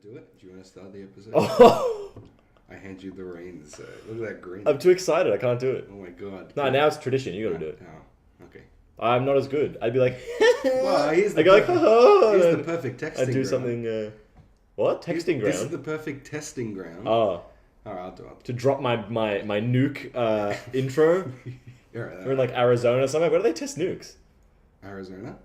to do it? Do you want to start the episode? Oh, I hand you the reins. Look at that grin. I'm too excited. I can't do it. Oh my god. No, now it's tradition. You got to do it. Oh, okay. I'm not as good. I'd be like, Well, here's the, I go like, oh, here's the perfect texting I'd do ground. something. What? Texting ground? This is the perfect testing ground. Oh. Alright, I'll do it. To drop my nuke intro. We're in like Arizona somewhere. Where do they test nukes? Arizona?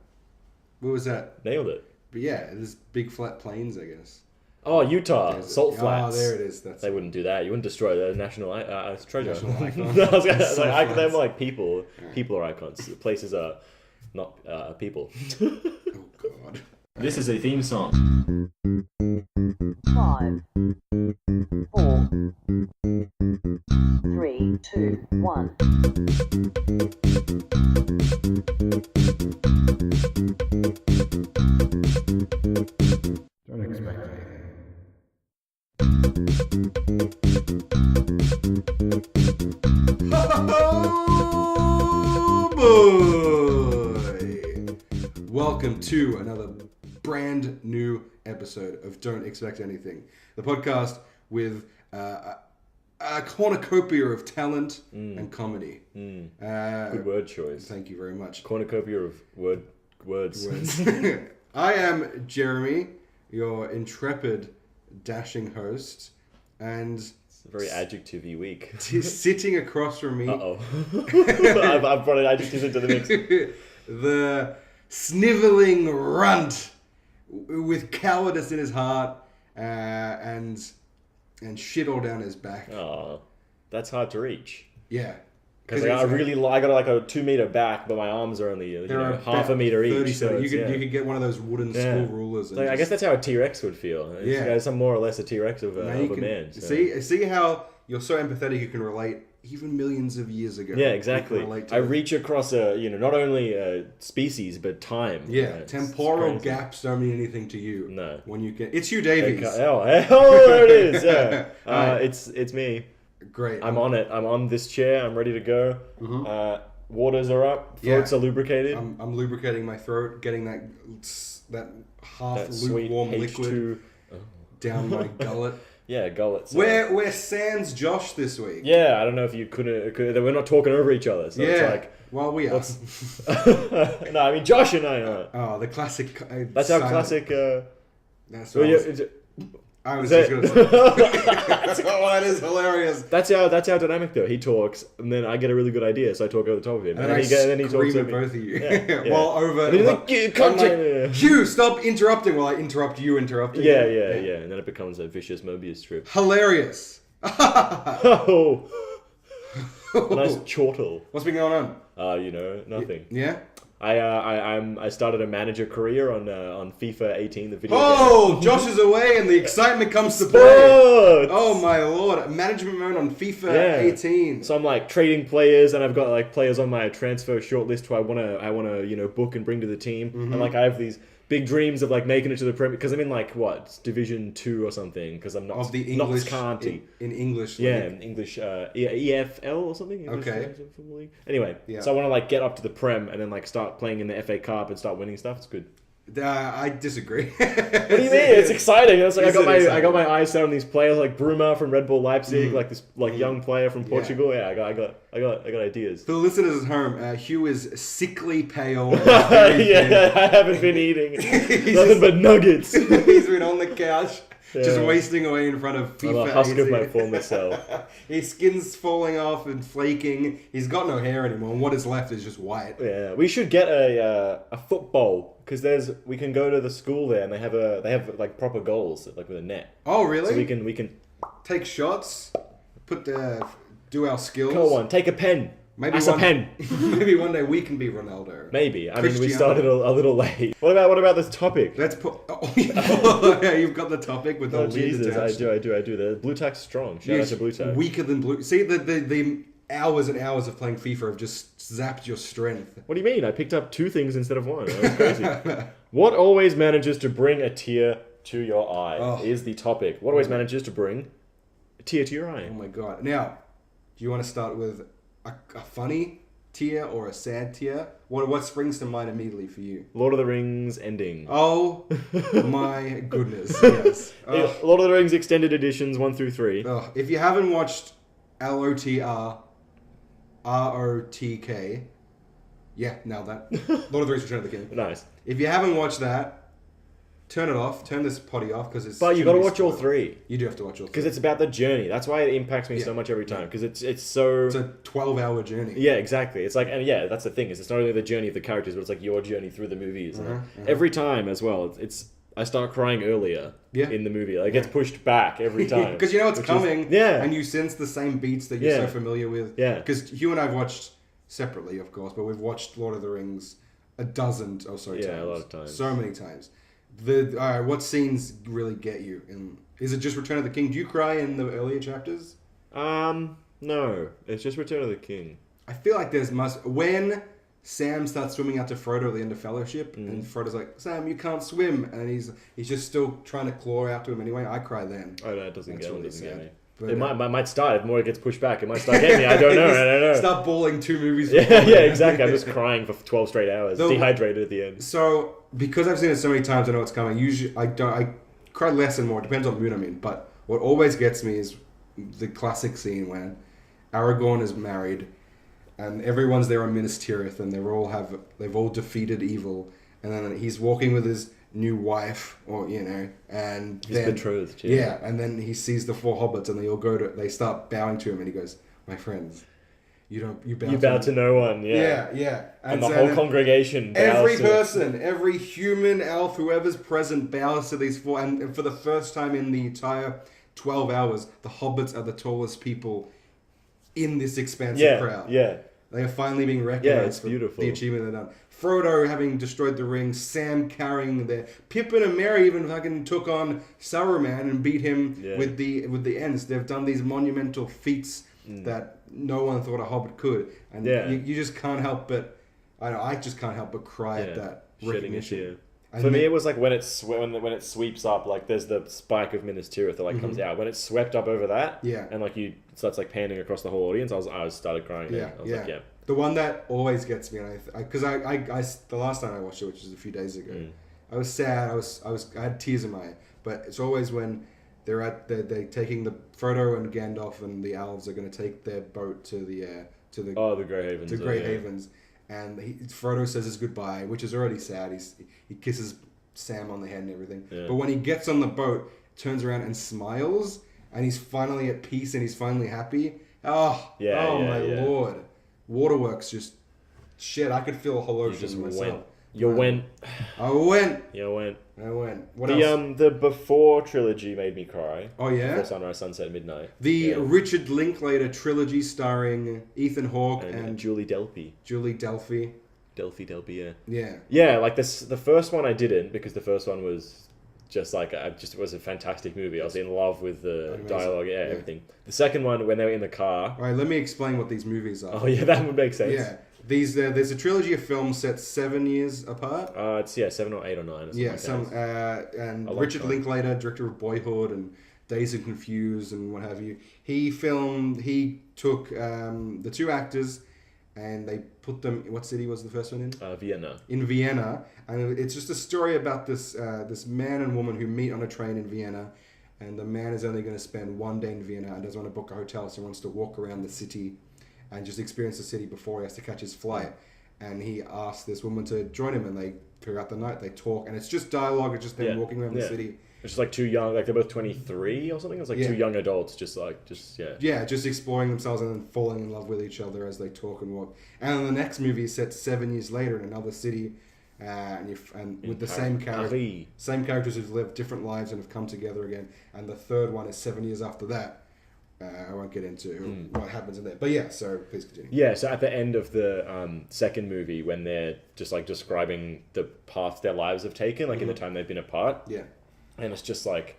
Where was that? Nailed it. But yeah, there's big flat plains, I guess. Oh, Utah. Desert. Salt flats. Oh, there it is. That's They wouldn't do that. You wouldn't destroy the national treasure. National icon. No, I was gonna, Salt they're flats. more like people. Alright. People are icons. Places are not people. Oh god. This is a theme song. 5, 4, 3, 2, 1. Don't expect anything. Oh boy! Welcome to another brand new episode of Don't Expect Anything, the podcast with a cornucopia of talent and comedy. Good word choice. Thank you very much. Cornucopia of words. I am Jeremy, your intrepid, dashing host, and It's a very adjective-y week. sitting across from me, Uh-oh. I've brought an adjective into the mix. the sniveling runt with cowardice in his heart and shit all down his back. Oh, that's hard to reach. Yeah. Because I got like a 2 meter back, but my arms are only half a meter each. So you could get one of those wooden school rulers. And I guess that's how a T-Rex would feel. It's I'm more or less a T-Rex of a man. So. See how you're so empathetic you can relate even millions of years ago. Yeah, You exactly. can relate to I it. reach across not only species but time. Yeah, It's temporal crazy. gaps don't mean anything to you. No. When you can, it's you, Davies. Oh, there it is. Yeah, Alright. it's me. Great. I'm on it. I'm on this chair. I'm ready to go. Waters are up. Throats are lubricated. I'm lubricating my throat, getting that half That sweet lukewarm H2. liquid down my gullet. Yeah, gullets. We're sans Josh this week. Yeah, I don't know if you couldn't. We're not talking over each other. So Yeah. it's like. Well, we are. No, I mean Josh and I are. Oh, the classic. That's our silent- classic. That's Well, what yeah, I was is just that- going to say. Oh, that is hilarious. that's our dynamic though. He talks, and then I get a really good idea, so I talk over the top of him, And then I then he talks scream over at me. both of you. Yeah, yeah. While over. And he's like, "Yeah, I'm content." like, Hugh, stop interrupting while I interrupt you interrupting. Yeah, you. yeah, and then it becomes a vicious Mobius strip. Hilarious. Oh, nice chortle. What's been going on? Nothing. Yeah? I started a manager career on FIFA 18, the video game. Oh, Josh is away and the excitement comes to play. Sports! Oh my lord. Management mode on FIFA Yeah. 18. So I'm like trading players, and I've got like players on my transfer shortlist who I wanna book and bring to the team. And like I have these big dreams of like making it to the Premier, because I'm in like Division 2 or something, because I'm not Of the English. County. In English. Yeah, league. English EFL or something. English Okay. Football League. Anyway, Yeah. so I want to like get up to the Prem and then like start playing in the FA Cup and start winning stuff. It's good. I disagree. What do you mean? It's exciting. It's like Is I it got exciting? my eyes set on these players like Bruma from Red Bull Leipzig, like this young player from Portugal. Yeah, I got ideas. For the listeners at home, Hugh is sickly pale. And very thin. Yeah, I haven't been eating nothing just- but nuggets. He's been on the couch, just Yeah. wasting away in front of I'm FIFA a husk of 18. my former self. His skin's falling off and flaking. He's got no hair anymore, and what is left is just white. Yeah, we should get a football, because we can go to the school there and they have like proper goals like with a net. Oh, really? So we can Take shots, do our skills. go on, take a pen. Maybe That's a one- pen. Maybe one day we can be Ronaldo. Maybe. I mean, we Cristiano. started a little late. What about this topic? Let's put. Oh, yeah, you've got the topic with the Oh lid Jesus, attached. I do. The blue tack's strong. Shout out to blue tack. Weaker than blue. See, the hours and hours of playing FIFA have just zapped your strength. What do you mean? I picked up 2 things instead of 1. That was crazy. What always manages to bring a tear to your eye is the topic. What always manages to bring a tear to your eye? Oh my god. Now, do you want to start with a funny tear or a sad tear? What springs to mind immediately for you? Lord of the Rings ending. Oh my goodness! Yes. Lord of the Rings extended editions 1 through 3. If you haven't watched LOTRROTK, yeah, now that Lord of the Rings: Return of the King. Nice. If you haven't watched that, turn it off. Turn this potty off because it's. But you got to watch all 3. You do have to watch all 3 because it's about the journey. That's why it impacts me so much every time. Because it's so. It's a 12-hour journey. Yeah, exactly. It's like, and yeah, that's the thing. Is it's not only the journey of the characters, but it's like your journey through the movies. Every time as well. I start crying earlier in the movie. Like, it gets pushed back every time. Because you know it's coming. And you sense the same beats that you're so familiar with. Yeah. Because Hugh and I have watched separately, of course, but we've watched Lord of the Rings a lot of times. So many times. What scenes really get you? Is it just Return of the King? Do you cry in the earlier chapters? No. It's just Return of the King. I feel like when Sam starts swimming out to Frodo at the end of Fellowship, and Frodo's like, "Sam, you can't swim," and he's just still trying to claw out to him anyway. I cry then. Oh no, it doesn't get me. But, it might start if more it gets pushed back. It might start getting me. I don't know. Start bawling 2 movies. Yeah, exactly. I'm just crying for 12 straight hours, dehydrated at the end. So because I've seen it so many times, I know it's coming. Usually, I cry less and more. It depends on the mood I'm in. But what always gets me is the classic scene when Aragorn is married, and everyone's there on Minas Tirith, and they've all defeated evil, and then he's walking with his new wife, and he's betrothed. Yeah, and then he sees the 4 hobbits, and they start bowing to him, and he goes, "My friends, you bow to no one." Yeah. And the whole congregation bows every human, elf, whoever's present bows to these 4, and for the first time in the entire 12 hours, the hobbits are the tallest people in this expansive crowd. Yeah. They are finally being recognized for beautiful. the achievement they've done. Frodo having destroyed the ring, Sam carrying Pippin and Merry even fucking took on Saruman and beat him with the Ents. They've done these monumental feats that no one thought a hobbit could, and you just can't help but I just can't help but cry at that recognition. For me, it was like when it sweeps up, like there's the spike of Minas Tirith that comes out. When it swept up over that, and like it starts like panning across the whole audience, I started crying. The one that always gets me, because I the last time I watched it, which was a few days ago, I was sad. I had tears in my eye. But it's always when they're taking the Frodo and Gandalf and the elves are going to take their boat to the Grey Havens. To Grey Havens. And Frodo says his goodbye, which is already sad. He kisses Sam on the head and everything. Yeah. But when he gets on the boat, turns around and smiles, and he's finally at peace and he's finally happy. My Lord. Waterworks just... Shit, I could feel a whole ocean myself. I went. What else? The Before trilogy made me cry. Oh, yeah? Before Sunrise, Sunset, Midnight. The Richard Linklater trilogy starring Ethan Hawke and Julie Delpy. Delpy, yeah. Yeah, like the first one I didn't, because the first one was just like, it was a fantastic movie. I was in love with the dialogue, everything. The second one, when they were in the car... All right, let me explain what these movies are. Oh, yeah, that would make sense. Yeah. There's a trilogy of films set 7 years apart. It's 7 or 8 or 9 or something. And Richard Linklater, director of Boyhood and Dazed and Confused and what have you. He took the 2 actors and they put them. What city was the first one in? Vienna. In Vienna, and it's just a story about this man and woman who meet on a train in Vienna. And the man is only going to spend 1 day in Vienna and doesn't want to book a hotel, so he wants to walk around the city and just experience the city before he has to catch his flight. And he asked this woman to join him, and throughout the night they talk, and it's just dialogue. It's just them walking around the city. It's just like 2 young, like they're both 23 or something. It's like 2 young adults, just exploring themselves and then falling in love with each other as they talk and walk. And then the next movie is set 7 years later in another city, with the same characters who've lived different lives and have come together again. And the third one is 7 years after that. I won't get into what happens in there. But so please continue. Yeah, so at the end of the second movie, when they're just like describing the path their lives have taken, like in the time they've been apart. Yeah. And it's just like,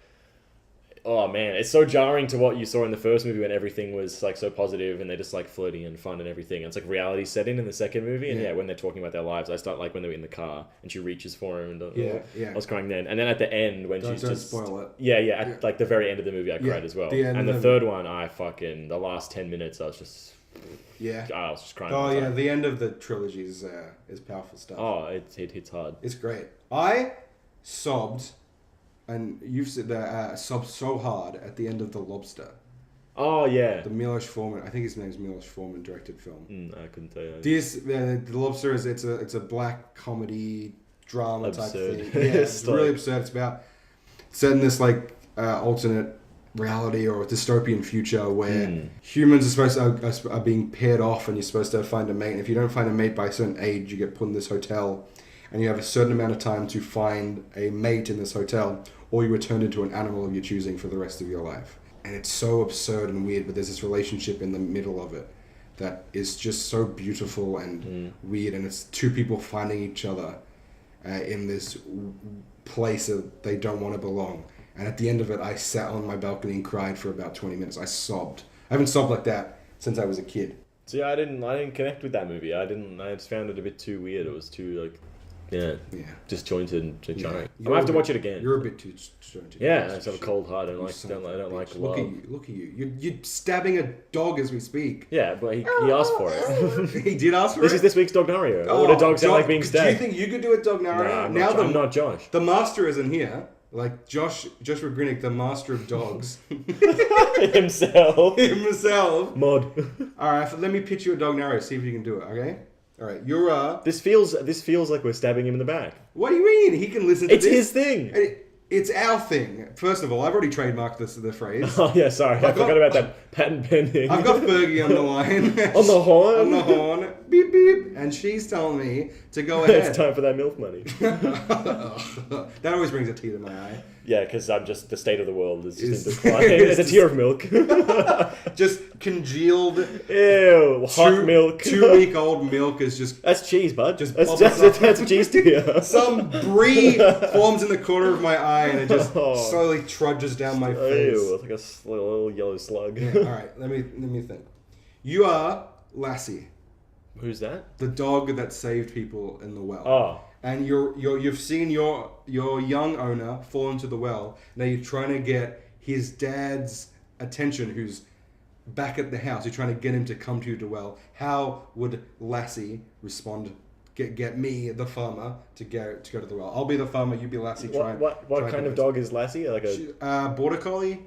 oh man, it's so jarring to what you saw in the first movie when everything was like so positive and they're just like flirty and fun and everything. And it's like reality set in the second movie. And when they're talking about their lives, I start like when they're in the car and she reaches for him and I was crying then. And then at the end when she's just... Don't spoil it. At like the very end of the movie I cried as well. And the third one, the last 10 minutes I was just Yeah. I was just crying. Oh all the yeah, time. the end of the trilogy is powerful stuff. Oh, it hits hard. It's great. I sobbed, and you've said that sobbed so hard at the end of The Lobster. Oh yeah. The Milos Forman, I think his name's Milos Forman, directed film. I couldn't tell you. The Lobster is it's a black comedy drama Absurd. type thing. Yeah, it's really absurd. It's about set in this like alternate reality or dystopian future where humans are supposed to, are being paired off, and you're supposed to find a mate. And if you don't find a mate by a certain age, you get put in this hotel, and you have a certain amount of time to find a mate in this hotel, or you are turned into an animal of your choosing for the rest of your life. And it's so absurd and weird, but there's this relationship in the middle of it that is just so beautiful and weird, and it's two people finding each other in this place that they don't want to belong. And at the end of it, I sat on my balcony and cried for about 20 minutes. I sobbed. I haven't sobbed like that since I was a kid. See, I didn't connect with that movie. I just found it a bit too weird. It was too disjointed and too jarring. I'm gonna have to watch it again. You're a bit too disjointed. Yeah, I just have a cold heart. I don't like Look love. at you. Look at you. You're stabbing a dog as we speak. Yeah, but he asked for it. He did ask for This it? is this week's Dognario. What do dogs sound like being Do you stabbed? think you could do a Dognario? Nah, I'm not Josh. The master isn't here. Like Joshua Grinick, the master of dogs. Himself. Mod. Alright, let me pitch you a Dognario, see if you can do it, okay? Alright, you're This feels like we're stabbing him in the back. What do you mean? He can listen to It's this. his thing. It's our thing. First of all, I've already trademarked the phrase. Oh yeah, sorry. I forgot about that patent pending. I've got Fergie on the line. On the horn? On the horn. Beep, beep. And she's telling me to go ahead. It's time for that MILF money. That always brings a tear to my eye. Yeah, because I'm just, the state of the world is just in decline. It's a tear of milk. Just congealed. Ew, hot milk. 2-week-old milk is just... That's cheese, bud. Just That's cheese to you. Some brie forms in the corner of my eye, and it just slowly trudges down my face. Ew, it's like a little yellow slug. Yeah, alright, let me think. You are Lassie. Who's that? The dog that saved people in the well. Oh. And you've seen your young owner fall into the well. Now you're trying to get his dad's attention, who's back at the house. You're trying to get him to come to you to well. How would Lassie respond? Get me, the farmer, to go to the well. I'll be the farmer. You be Lassie. What kind of dog is Lassie? Like a border collie,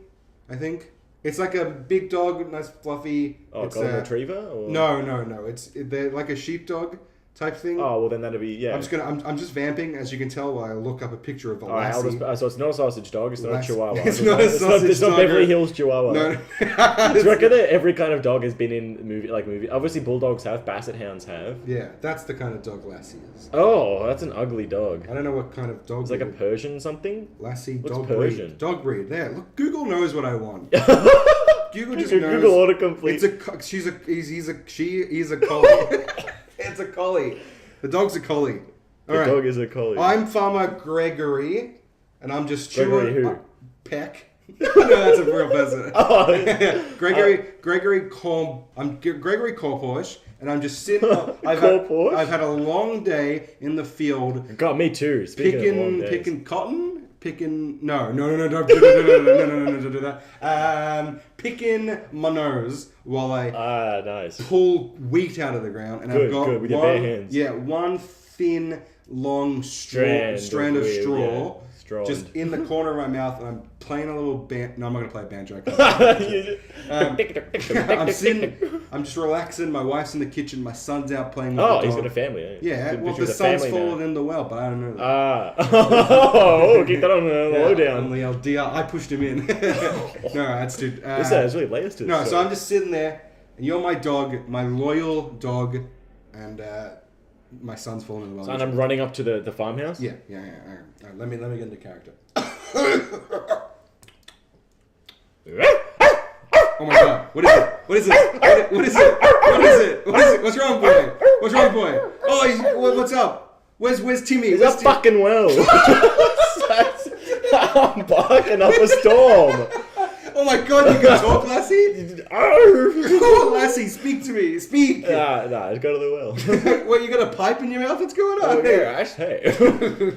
I think. It's like a big dog, nice fluffy. Oh, golden retriever? Or? No. They're like a sheepdog type thing. Oh well, then that'd be I'm just vamping, as you can tell while I look up a picture of a Lassie. So it's not a sausage dog. It's not a Chihuahua. It's not a sausage It's not dog. Beverly Hills Chihuahua. No. Do you reckon that every kind of dog has been in movie? Obviously, bulldogs have. Basset hounds have. Yeah, that's the kind of dog Lassie is. Oh, that's an ugly dog. I don't know what kind of dog. It's like a Persian something. Lassie What's dog Persian? breed. Dog breed. There. Look, Google knows what I want. Google just knows. Google autocomplete. He's a collie. It's a collie. The dog's a collie. The dog is a collie. I'm Farmer Gregory, and I'm just chewing. Gregory who? Peck. No, that's a real person. Oh. I'm Gregory Corposh, and I'm just sitting. I've had a long day in the field. God, me too. Speaking of long days. Picking cotton. Picking don't do that. Picking my nose while I nice. pull wheat out of the ground, and I've got with your bare hands. Yeah, one thin, long strand of straw. Yeah. Just in the corner of my mouth, and I'm playing a little band. No, I'm not gonna play a banjo. I'm just relaxing. My wife's in the kitchen. My son's out playing with the dog. He's got a family. Eh? Yeah, well, the son's fallen in the well, but I don't know that. Keep that on the lowdown. I pushed him in. No, that's too. That's really layers to it. No, so I'm just sitting there, and you're my dog, my loyal dog, and my son's fallen in the well. And I'm running up to the farmhouse? Yeah. All right, let me get into character. Oh my god, what is it? What's wrong, boy? Oh, what's up? Where's Timmy? He's up fucking well. I'm barking up a storm. Oh my god, you can talk, Lassie? Oh, Lassie, speak to me. Speak. Nah, it's got to the well. What, you got a pipe in your mouth? What's going on? Oh, yeah, hey.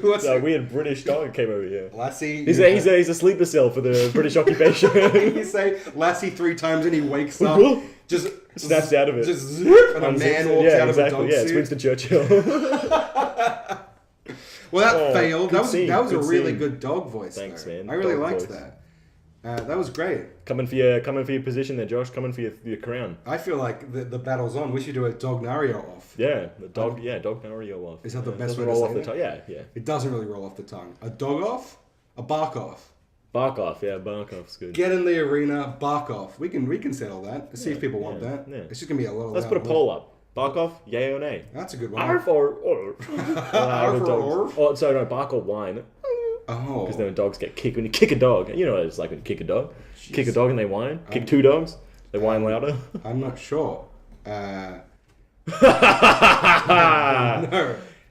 What's a weird British dog came over here. Lassie. He's a sleeper cell for the British occupation. You say Lassie 3 times and he wakes up. Just snaps out of it. Just zip, and a man walks out of a dog Yeah, suit. it's Winston Churchill. Well, that failed. That was scene, a really scene. good dog voice. Thanks, though. man. I really Dog liked voice. that. That was great. Coming for your position there, Josh. Coming for your crown. I feel like the battle's on. We should do a dog Nario off. Yeah, dog Nario off. Is that the best Doesn't way to roll say off the that? tongue. Yeah, yeah. It doesn't really roll off the tongue. A dog off, a bark off. Bark off. Yeah, bark off's good. Get in the arena, bark off. We can settle that. Let's see if people want that. yeah. It's just gonna be a lot. Let's put a poll up. Bark off, yay or nay? That's a good one. Arf or Arf or orf? Oh, sorry, no, bark or whine. Oh, Because then when dogs get kicked, when you kick a dog, you know what it's like when you kick a dog. Kick a dog and they whine. Kick two dogs, they whine louder. I'm not sure.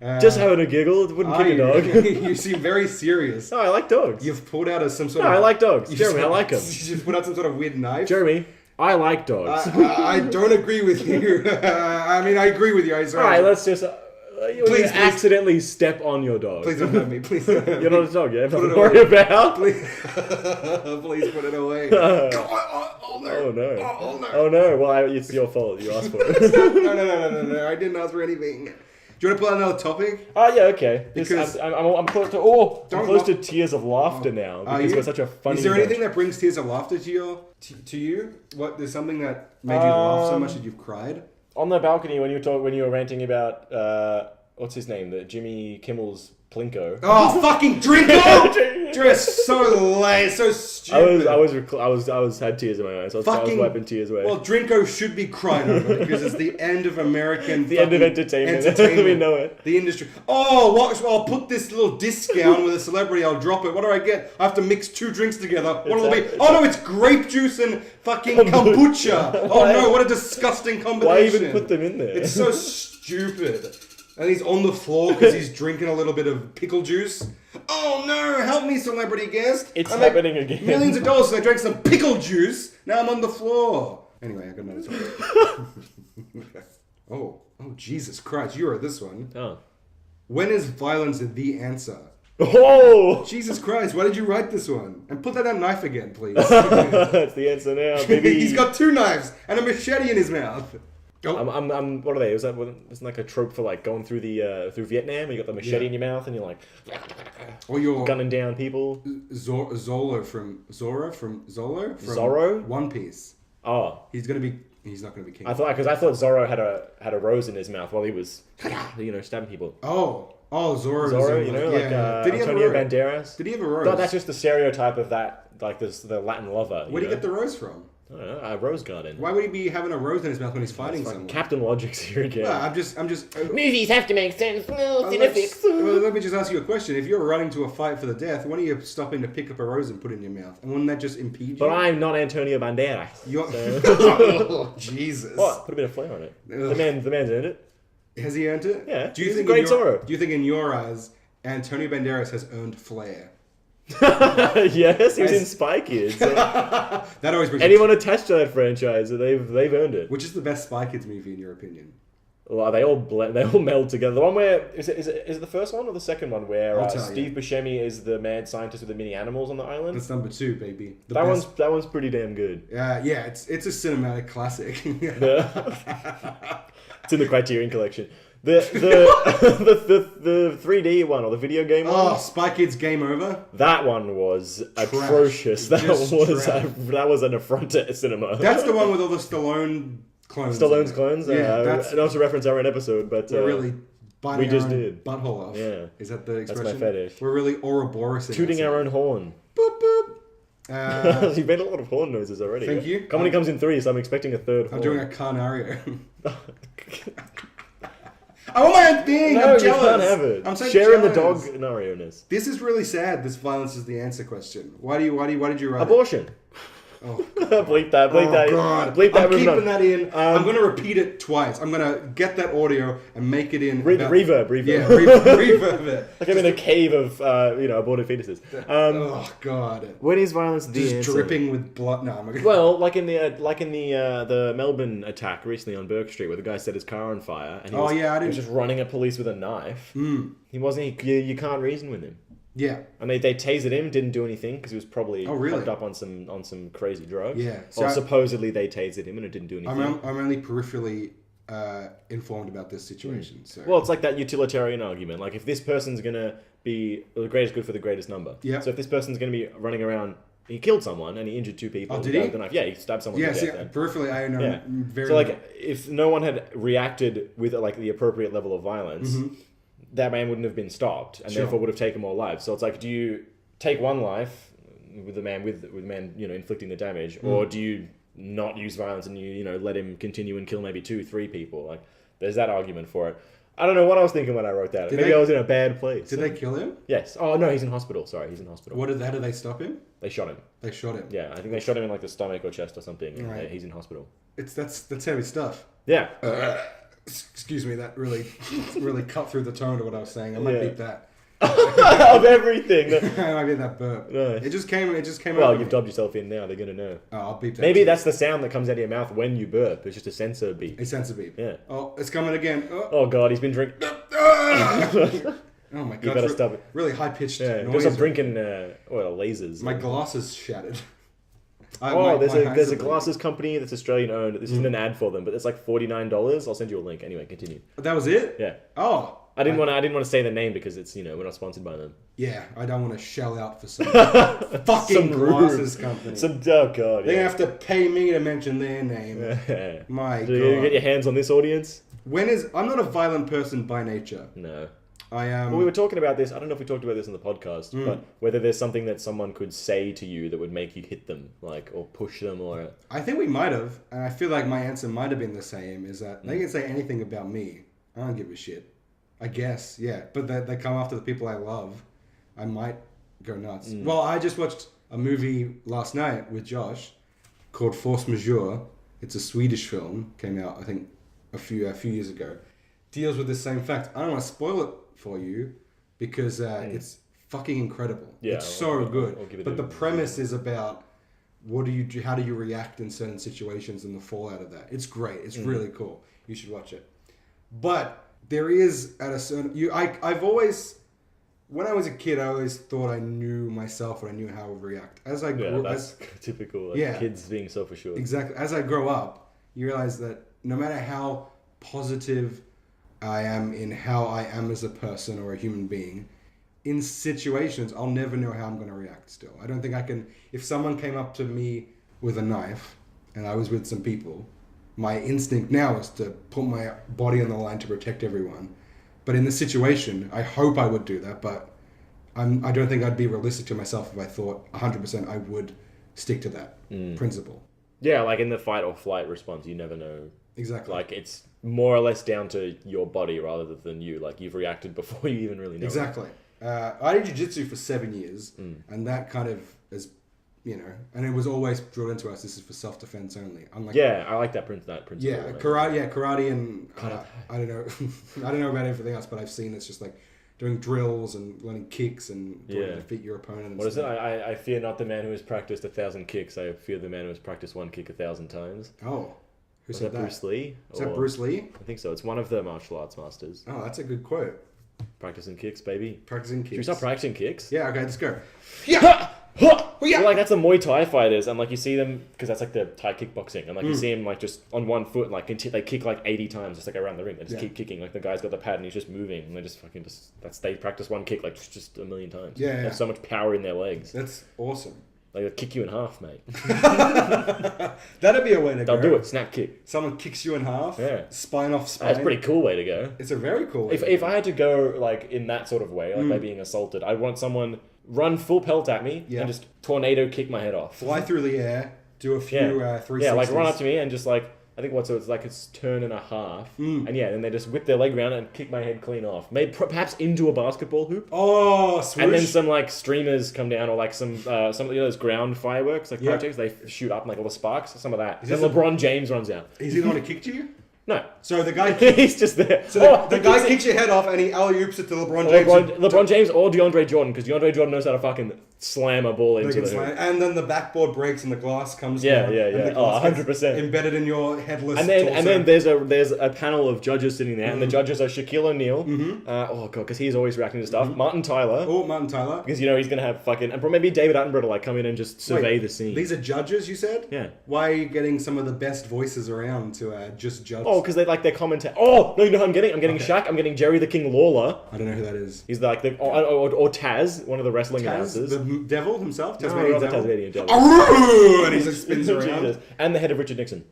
No. Just having a giggle, it wouldn't kick a dog. You seem very serious. No, I like dogs. You've pulled out some sort No, of... I like dogs. you Jeremy, I just- like them. You just put out some sort of weird knife. Jeremy, I like dogs. I don't agree with you. I mean, I agree with you. Alright, let's just... you Please. accidentally step on your dog. Please don't hurt me. Please don't hurt You're me. not a dog, yeah? Put Nothing it to worry away. about. Please, please put it away. Oh, no. Oh no. Oh, no. Oh no, well, it's your fault. You asked for it. No. I didn't ask for anything. Do you want to pull out another topic? Oh yeah, okay. Because- I'm close to I'm close to tears of laughter now Are because you? we're such a funny. Is there bunch. anything that brings tears of laughter to you? What? There's something that made you laugh so much that you've cried? On the balcony when you were ranting about what's his name, the Jimmy Kimmel's Plinko. Oh, fucking Drinko! You're so lame, so stupid. I was had tears in my eyes. I was wiping tears away. Well, Drinko should be cried over because it's the end of American. The end of entertainment. We know it. The industry. Oh, what? I'll put this little disc down with a celebrity. I'll drop it. What do I get? I have to mix two drinks together. What will it be? Oh no, it's grape juice and fucking kombucha. Oh no, what a disgusting combination. Why even put them in there? It's so stupid. And he's on the floor because he's drinking a little bit of pickle juice. Oh no, help me, celebrity guest. It's I make happening again. Millions of dollars, so I drank some pickle juice. Now I'm on the floor. Anyway, I got another topic. Oh, Jesus Christ, you are this one. Oh. When is violence the answer? Oh! Jesus Christ, why did you write this one? And put that knife again, please. That's the answer now, baby. He's got two knives and a machete in his mouth. Oh. I'm what are they? Isn't like a trope for like going through the through Vietnam where you got the machete in your mouth and you're like Or you're gunning down people. Zorro from Zorro? One Piece. Oh, He's not gonna be king. I thought Zorro had a rose in his mouth while he was stabbing people. Oh, Zorro. Zorro, you know, like did he have a Antonio rose? Banderas. Did he have a rose? No, that's just the stereotype of that, like the Latin lover. Where do you get the rose from? I don't know, a rose garden. Why would he be having a rose in his mouth when he's fighting someone? Captain Logic's here again. Well, I'm just. Movies have to make sense. No, Let me just ask you a question. If you're running to a fight for the death, when are you stopping to pick up a rose and put it in your mouth? And wouldn't that just impede you? But I'm not Antonio Banderas. You're... So- Oh, Jesus. What? Put a bit of flair on it. Ugh. The man's earned it. Has he earned it? Yeah, Do you he's think a great in your, Zorro. Do you think in your eyes, Antonio Banderas has earned flair? Yes, he was in Spy Kids. So That always brings anyone attached to that franchise, they've earned it. Which is the best Spy Kids movie in your opinion? Well, they all meld together. The one where is it the first one or the second one where I'll tell Steve you. Buscemi is the mad scientist with the mini animals on the island? That's number 2, baby. The That best- one's pretty damn good. Yeah, it's a cinematic classic. It's in the Criterion collection. The 3D one or the video game one. Oh, Spy Kids Game Over. That one was atrocious. That Just trash. was an affront to cinema. That's the one with all the Stallone clones. Stallone's in it. clones. Yeah, that's not to reference our own episode, but we're really biting we just our own did. butthole off. Yeah. Is that the That's expression? my fetish. We're really Ouroboros. tooting our own horn. Boop boop. You've made a lot of horn noises already. Thank you. Comedy comes in 3, so I'm expecting a third. I'm horn. doing a Carnario. I want my own thing. No, I'm you jealous. can't have it. I'm so sharing the jealous. dog scenario-ness. This is really sad. This violence is the answer question. Why did you write it? Abortion. Oh, bleep that. Bleep that. God. Bleep that. I'm moving keeping on. that in. I'm going to repeat it twice. I'm going to get that audio and make it in. Reverb. Yeah, reverb it. Like I'm in a cave of aborted fetuses. Oh God. When is violence the Just answer? dripping with blood. No, I'm not gonna... Well, like in the Melbourne attack recently on Burke Street, where the guy set his car on fire, and he was just running at police with a knife. He wasn't. You can't reason with him. Yeah. And they tasered him, didn't do anything because he was probably really? hooked up on some crazy drugs. Yeah. So supposedly they tasered him and it didn't do anything. I'm only peripherally informed about this situation. So. Well, it's like that utilitarian argument. Like, if this person's going to be the greatest good for the greatest number. Yeah. So if this person's going to be running around, he killed someone and he injured 2 people. Oh, did he? With the knife. Yeah, he stabbed someone. Yeah, to death then. peripherally, I know very So, like, if no one had reacted with, like, the appropriate level of violence, that man wouldn't have been stopped and therefore would have taken more lives. So it's like, do you take one life with the man inflicting the damage, or do you not use violence and you let him continue and kill maybe 2-3 people? Like, there's that argument for it. I don't know what I was thinking when I wrote that. Maybe I was in a bad place. Did they kill him? Yes. Oh no, he's in hospital. Sorry, he's in hospital. How did they stop him? They shot him. They shot him. Yeah, I think they shot him in like the stomach or chest or something. And Right. he's in hospital. That's heavy stuff. Yeah. Excuse me, that really cut through the tone of what I was saying. I might beat that. Of everything. I might beat that burp. No. It just came. Well, over you've me. dubbed yourself in now. They're gonna know. Oh, I'll beep that. Maybe too. that's the sound that comes out of your mouth when you burp. It's just a sensor beep. A sensor beep. Yeah. Oh, it's coming again. Oh, Oh god, he's been drinking. oh my god. You better stop it. Really high pitched Yeah, noise. just stop drinking lasers. My glasses shattered. There's my a hands are glasses company that's Australian owned. This isn't an ad for them, but it's like $49. I'll send you a link. Anyway, continue. That was it? Yeah. Oh. I didn't want to say the name because it's we're not sponsored by them. Yeah, I don't want to shell out for some fucking Some glasses company. Oh god. They Yeah. have to pay me to mention their name. My Do you god. get your hands on this audience? I'm not a violent person by nature. No. I am. Well, we were talking about this. I don't know if we talked about this on the podcast, but whether there's something that someone could say to you that would make you hit them, like, or push them, or. I think we might have, and I feel like my answer might have been the same. Is that they can say anything about me? I don't give a shit. I guess, yeah. But they come after the people I love. I might go nuts. Well, I just watched a movie last night with Josh called Force Majeure. It's a Swedish film. Came out, I think, a few years ago. Deals with the same fact. I don't want to spoil it for you because it's fucking incredible. Yeah, it's so good. I'll give it but a- the premise is about what do you do? How do you react in certain situations and the fallout of that? It's great. It's really cool. You should watch it. But there is at a certain I've always, when I was a kid, I always thought I knew myself and I knew how I would react. As I grew, that's typical. Kids being self-assured. exactly. As I grow up, you realize that no matter how positive I am in how I am as a person or a human being, in situations I'll never know how I'm going to react. Still, I don't think I can. If someone came up to me with a knife and I was with some people, my instinct now is to put my body on the line to protect everyone. But in this situation, I hope I would do that, but I don't think I'd be realistic to myself if I thought 100% I would stick to that principle. Yeah, like in the fight or flight response, you never know. Exactly. Like, it's more or less down to your body rather than you. Like, you've reacted before you even really know. Exactly. I did jiu-jitsu for 7 years, and that kind of is, and it was always drilled into us, this is for self-defense only. Unlike, I like that principle. Yeah, karate and I don't know. I don't know about everything else, but I've seen it's just like doing drills and learning kicks and trying to defeat your opponent. And what is it? I fear not the man who has practiced 1,000 kicks. I fear the man who has practiced one kick 1,000 times. Oh, who Was said that Bruce Lee? Is that Bruce Lee? I think so. It's one of the martial arts masters. Oh, that's a good quote. Practicing kicks, baby. Practicing kicks. Should we start practicing kicks? Yeah. Okay, let's go. Yeah. Well, like, that's the Muay Thai fighters, and like you see them because that's like the Thai kickboxing, and like you see them like just on one foot, and, like they kick like 80 times just like around the ring. They just keep kicking. Like the guy's got the pad and he's just moving, and they just fucking they practice one kick like just a million times. Yeah, They have so much power in their legs. That's awesome. Like they'll kick you in half, mate. That'd be a way to go. They'll do it. Snap kick. Someone kicks you in half. Yeah. Spine off spine. That's a pretty cool way to go. It's a very cool way. If I had to go like in that sort of way, like by being assaulted, I'd want someone run full pelt at me and just tornado kick my head off. Fly through the air, do a few 360s. Yeah, like run up to me and just like, I think it's like it's turn and a half, and then they just whip their leg around and kick my head clean off. Maybe perhaps into a basketball hoop. Oh, swoosh. And then some like streamers come down, or like some of those ground fireworks, like projects, they shoot up and, like all the sparks. Some of that. Then LeBron James runs out. Is he the one who kicked you? No. So the guy He's just there. So the guy kicks your head off and he alley-oops it to LeBron James. LeBron James or DeAndre Jordan, because DeAndre Jordan knows how to fucking slam a ball They into can the slam, hoop. and then the backboard breaks and the glass comes Yeah, down. yeah, and yeah. the glass Oh, gets 100%. embedded in your headless And then torso. there's a panel of judges sitting there, and the judges are Shaquille O'Neal. Oh god, because he's always reacting to stuff. Martin Tyler, Oh, Martin Tyler. because he's gonna have fucking, and maybe David Attenborough to like come in and just survey Wait, the scene. These are judges, you said? Yeah. Why are you getting some of the best voices around to just judge? Oh, because they commentate. Oh no, you know who I'm getting? I'm getting Shaq. I'm getting Jerry the King Lawler. I don't know who that is. He's like or Taz, one of the wrestling Taz, announcers. the devil himself? No, Tasmanian not the devil? Tasmanian devil. Arroo! And he just spins around. Jesus. And the head of Richard Nixon.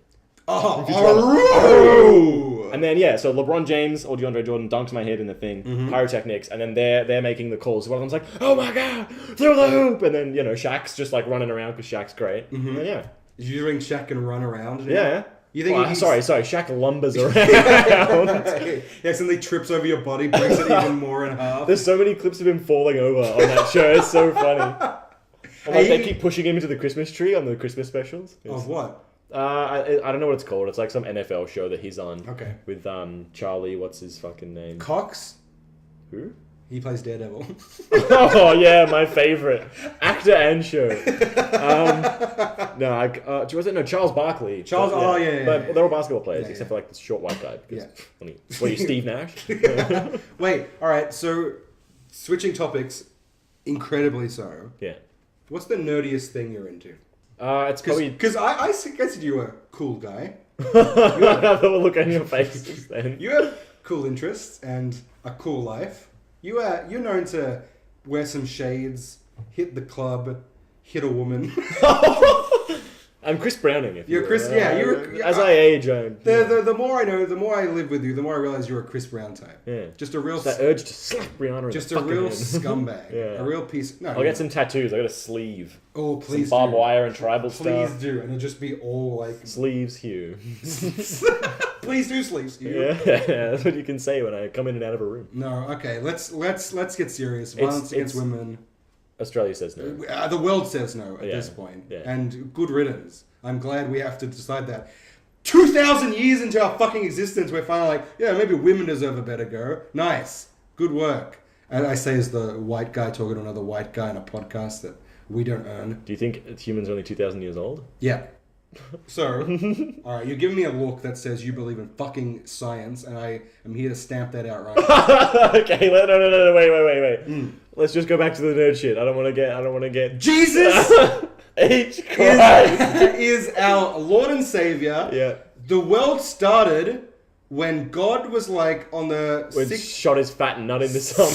Oh, Arroo! And then so LeBron James or DeAndre Jordan dunks my head in the thing, pyrotechnics, and then they're making the calls. One of them's like, "Oh my god, through the hoop!" And then Shaq's just like running around because Shaq's great. And then, You think Shaq can run around? yeah. You think he's... Sorry, Shaq lumbers around. He accidentally trips over your body, breaks it even more in half. There's so many clips of him falling over on that show. It's so funny. And like they keep pushing him into the Christmas tree on the Christmas specials. Of what? I don't know what it's called. It's like some NFL show that he's on. Okay. With Charlie, what's his fucking name? Cox? Who? He plays Daredevil. Oh yeah, my favorite actor and show. Charles Barkley. Charles, But yeah. they're all basketball players Yeah, except yeah. for like the short white guy. Because, Yeah. What are you, Steve Nash? Wait, alright, so switching topics, incredibly so. Yeah. What's the nerdiest thing you're into? It's probably. Because I suggested you were a cool guy. I have a look on your face then. You have cool interests and a cool life. You're known to wear some shades, hit the club, hit a woman. I'm Chris Browning. If You're you Chris. will. Yeah, you're. As I age, The more I know, the more I live with you, the more I realize you're a Chris Brown type. Yeah. Just a real. that urge to slap Brianna in Just the a fucking real hand. scumbag. Yeah. A real piece. No. I'll get some tattoos. I got a sleeve. Oh, please. Some barbed do. wire and tribal Please stuff. do, and it'll just be all like. Sleeves, Hugh. Please do, sleeves. Yeah, that's what you can say when I come in and out of a room. No, okay. Let's get serious. Violence against women. Australia says no. The world says no at Yeah, this point, yeah. and good riddance. I'm glad we have to decide that. 2,000 years into our fucking existence, we're finally like, yeah, maybe women deserve a better go. Nice, good work. And I say as the white guy talking to another white guy in a podcast that we don't earn. Do you think humans are only 2,000 years old? Yeah. So, all right, you're giving me a look that says you believe in fucking science, and I am here to stamp that out right now. Okay, no, wait. Let's just go back to the nerd shit. I don't want to get. Jesus H. Christ. is our Lord and Savior. Yeah. The world started when God was like on the When sixth, shot his fat nut in the sun.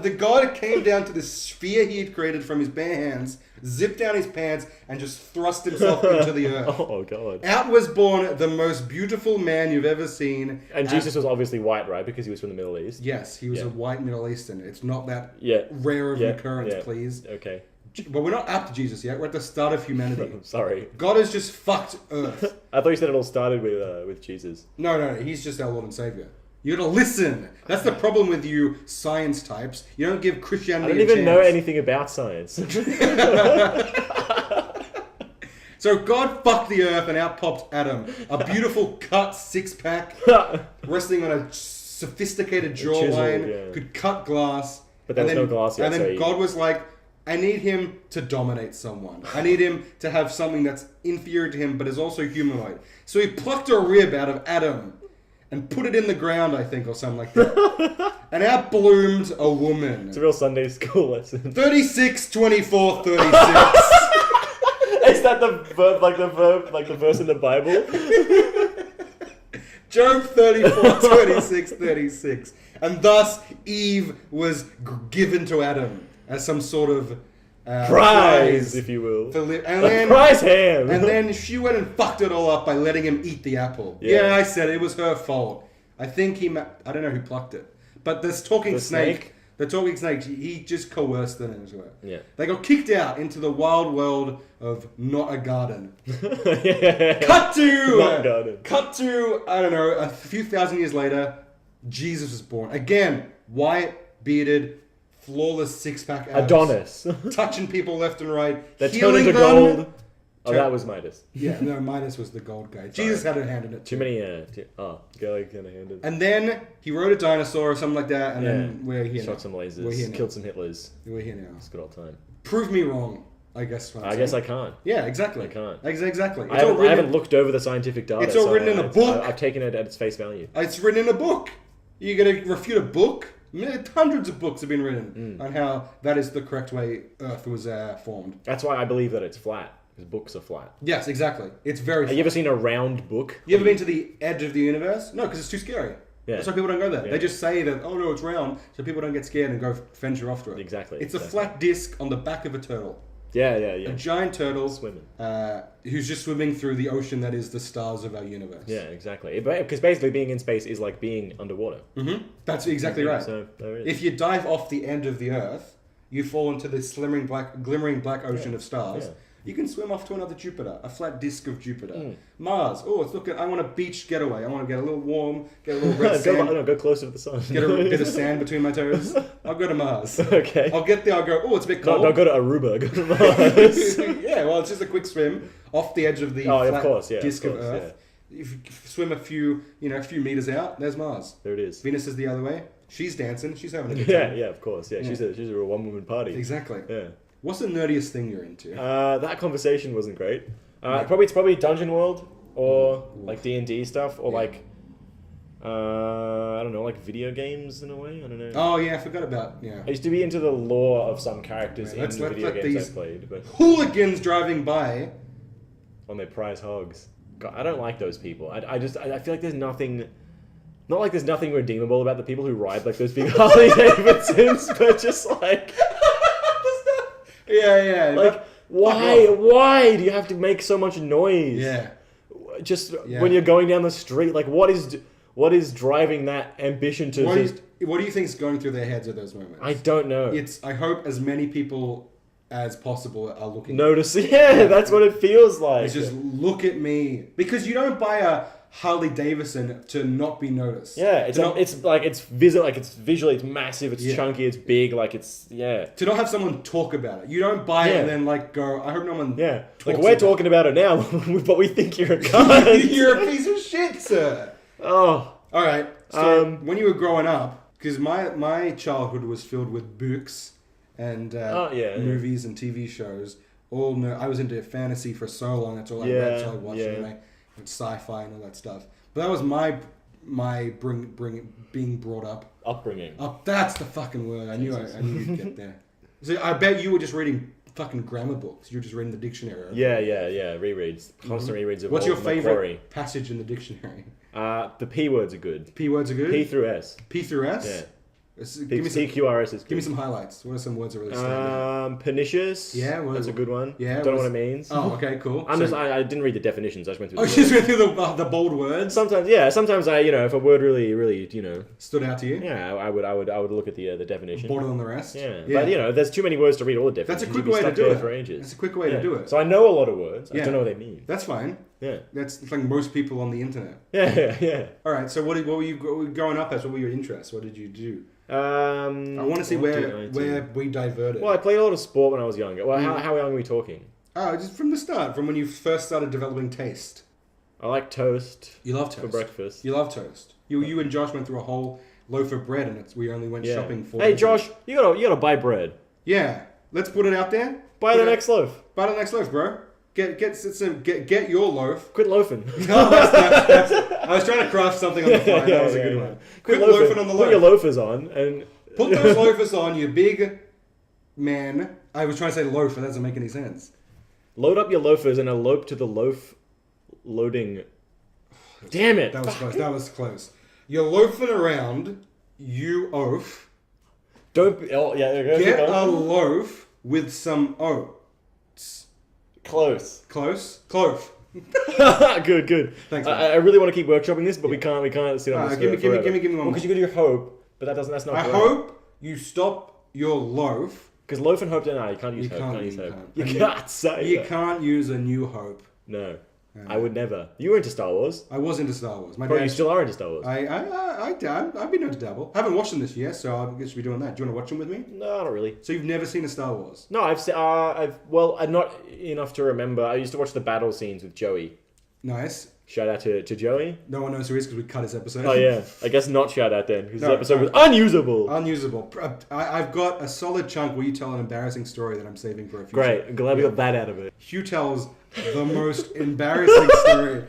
the God came down to the sphere he had created from his bare hands, zipped down his pants, and just thrust himself into the earth. Oh god. Out was born the most beautiful man you've ever seen. And Jesus was obviously white, right? Because he was from the Middle East. Yes, he was Yeah. a white Middle Eastern. It's not that Yeah. rare of Yeah. an occurrence, Yeah. please. Okay. But we're not up to Jesus yet. We're at the start of humanity. Sorry. God has just fucked Earth. I thought you said it all started with Jesus. No, he's just our Lord and Savior. You gotta listen. That's the problem with you science types. You don't give I Christianity don't a even chance. know anything about science. So God fucked the earth and out popped Adam. A beautiful cut six-pack, resting on a sophisticated jawline, yeah. could cut glass. But there was no glass yet, And then so he- God was like, I need him to dominate someone. I need him to have something that's inferior to him, but is also humanoid. So he plucked a rib out of Adam and put it in the ground, I think, or something like that. And out bloomed a woman. It's a real Sunday school lesson. 36, 24, 36. Is that the verb, like the verse in the Bible? Job 34, 26, 36. And thus Eve was given to Adam as some sort of Prize, if you will. And then, Prize ham. and then she went and fucked it all up by letting him eat the apple. Yeah. Yeah, I said it was her fault. I think I don't know who plucked it. But this talking The snake? the talking snake, he just coerced them into it. Yeah. They got kicked out into the wild world of not a garden. Yeah. Cut to Not garden. Cut to I don't know, a few thousand years later, Jesus was born. Again, white, bearded, flawless six-pack abs. Adonis. Touching people left and right. That turned healing into them. gold. Oh, that was Midas. Yeah, no, Midas was the gold guy. Jesus had a hand in it Too too. many, girly kind of handed. And then he rode a dinosaur or something like that, and then we're here Shot now. some We're here lasers, now. killed some Hitlers. We're here now. It's a good old time. Prove me wrong. I guess. I guess I can't. Yeah, exactly. I can't. Exactly. I haven't looked over the scientific data. It's all written in a book. I've taken it at its face value. It's written in a book. You're going to refute a book? Hundreds of books have been written on how that is the correct way Earth was formed. That's why I believe that it's flat. Because books are flat. Yes, exactly. It's very flat. Have you ever seen a round book? You ever been to the edge of the universe? No, because it's too scary. Yeah. That's why people don't go there. Yeah. They just say that, oh no, it's round, so people don't get scared and go venture off to it. Exactly. It's a flat disc on the back of a turtle. Yeah. A giant turtle Swimming. Who's just swimming through the ocean that is the stars of our universe. Yeah, exactly. Because basically being in space is like being underwater. Mm-hmm. That's exactly right. So there it is. If you dive off the end of the Earth, you fall into this glimmering black ocean of stars. Yeah. You can swim off to another Jupiter, a flat disk of Jupiter. Mars. Oh, it's looking. I want a beach getaway. I want to get a little warm, get a little red sand. Go closer to the sun. Get a bit of sand between my toes. I'll go to Mars. Okay. I'll get there. I'll go. Oh, it's a bit cold. No, go to Aruba. Go to Mars. Yeah. Well, it's just a quick swim off the edge of the disk of Earth. Yeah. If you swim a few meters out, there's Mars. There it is. Venus is the other way. She's dancing. She's having a good time. Yeah, of course. Yeah, she's a real one-woman party. Exactly. Yeah. What's the nerdiest thing you're into? That conversation wasn't great. It's probably Dungeon World or like D&D stuff or like I don't know, like video games in a way. I don't know. Oh yeah, I forgot about I used to be into the lore of some characters in the video games I played, but hooligans driving by on their prize hogs. God, I don't like those people. I feel like there's nothing. Not like there's nothing redeemable about the people who ride like those big Harley Davidsons, but just like. Yeah. Like, why do you have to make so much noise? Yeah. Just when you're going down the street, like, what is driving that ambition to What do you think is going through their heads at those moments? I don't know. I hope as many people as possible are looking. Notice, that's what it feels like. It's just look at me, because you don't buy a Harley Davidson to not be noticed. Yeah, it's visually, it's massive, it's chunky, it's big, like it's To not have someone talk about it. You don't buy it and then like go, I hope no one talks like we're talking about it now, but we think you're a cunt. You're a piece of shit, sir. Oh. Alright. So when you were growing up, because my childhood was filled with books and movies and TV shows. I was into fantasy for so long, that's all I read, so I watched anime. Sci-fi and all that stuff, but that was my being brought up. Upbringing. That's the fucking word. I knew you'd get there. So I bet you were just reading fucking grammar books. You were just reading the dictionary. Yeah. Rereads, constant rereads of. What's your favorite passage in the dictionary? The P words are good. P words are good. P through S. P through S. Yeah. CQRS is good. Give me some highlights. What are some words that really stand out? Pernicious. Yeah, that's a good one. Yeah, don't know what it means. Oh, okay, cool. I didn't read the definitions. I just went through. You just went through the bold words. Sometimes I if a word really stood out to you. Yeah, I would look at the definition. Bolder than the rest. Yeah, but there's too many words to read all the definitions. That's a quick way to do it. For ages. That's a quick way to do it. So I know a lot of words. I don't know what they mean. That's fine. Yeah, that's like most people on the internet. Yeah. All right. So what were you growing up as? What were your interests? What did you do? I want to see where we diverted. Well, I played a lot of sport when I was younger. Well, how young are we talking? Oh, just from the start, from when you first started developing taste. I like toast. You love toast for breakfast. You love toast. You and Josh went through a whole loaf of bread, and we only went shopping for. Hey, Josh, you gotta buy bread. Yeah, let's put it out there. Buy the next loaf. Buy the next loaf, bro. Get your loaf. Quit loafing. I was trying to craft something on the fly. That was a good one. Quit loafing on the loaf. Put your loafers on and put those loafers on, you big man. I was trying to say loaf, but that doesn't make any sense. Load up your loafers and elope to the loaf loading. Damn it! That was close. That was close. You're loafing around. You oaf. Don't be. Oh yeah. Get a loaf with some oats. Close. Clove. Good. Thanks. I really want to keep workshopping this, but we can't sit on this. Give me one. Because you could do hope, but that's not. I hope you stop your loaf. Because loaf and hope, you can't use hope. You can't say. You can't use a new hope. No. I would never. You were into Star Wars. I was into Star Wars. You still are into Star Wars. I've been known to dabble. I haven't watched them this year, so I guess we'll be doing that. Do you want to watch them with me? No, not really. So you've never seen a Star Wars? No, I'm not enough to remember. I used to watch the battle scenes with Joey. Nice. Shout out to Joey. No one knows who he is because we cut his episode. Oh yeah, I guess not shout out then because No, his episode no. was unusable. Unusable. I've got a solid chunk where you tell an embarrassing story that I'm saving for a future. Great, I'm glad we got that out of it. Hugh tells the most embarrassing story.